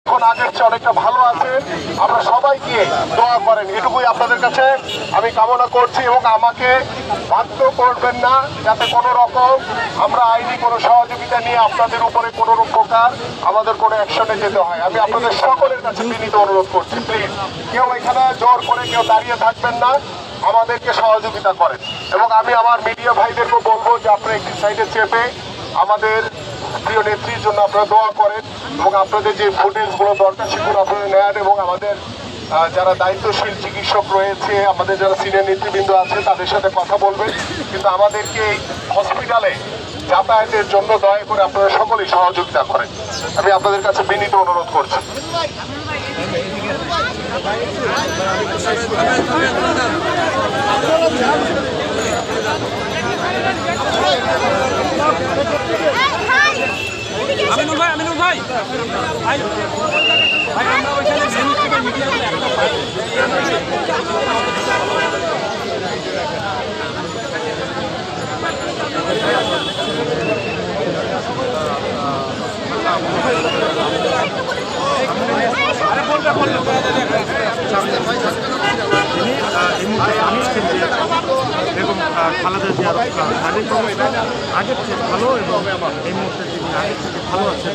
এখন আগের চেয়ে অনেকটা ভালো আছেন। আমরা সবাই গিয়ে দোয়া করেন, এটুকুই আপনাদের কাছে আমি কামনা করছি। এবং আমাকে বাধ্য করবেন না যাতে কোনো রকম আমরা আইনি কোনো সহযোগিতা নিয়ে আপনাদের উপরে কোনো প্রকার আমাদের কোনো অ্যাকশনে যেতে হয়। আমি আপনাদের সকলের কাছে বিনীত অনুরোধ করছি, প্লিজ কেউ এখানে জোর করে কেউ দাঁড়িয়ে থাকবেন না, আমাদেরকে সহযোগিতা করেন। এবং আমি আমার মিডিয়া ভাইদেরকে বলবো যে আপনারা একটি সাইডে চেপে আমাদের প্রিয় নেত্রীর জন্য আপনারা দোয়া করেন এবং আপনাদের যে ফুটেজগুলো দরকার সেগুলো আপনারা নেন এবং আমাদের যারা দায়িত্বশীল চিকিৎসক রয়েছে, আমাদের যারা সিনিয়র নেতৃবৃন্দ আছে তাদের সাথে কথা বলবেন। কিন্তু আমাদেরকে এই হসপিটালে যাতায়াতের জন্য দয়া করে আপনারা সকলেই সহযোগিতা করেন, আমি আপনাদের কাছে বিনীত অনুরোধ করছি। আমিনুল ভাই আমরা ওইখানে মিডিয়া এবং খালেদা জিয়ার শারীরিক অবস্থা আগের চেয়ে ভালো এবং এই মুহূর্তে তিনি আগের থেকে ভালো আছেন।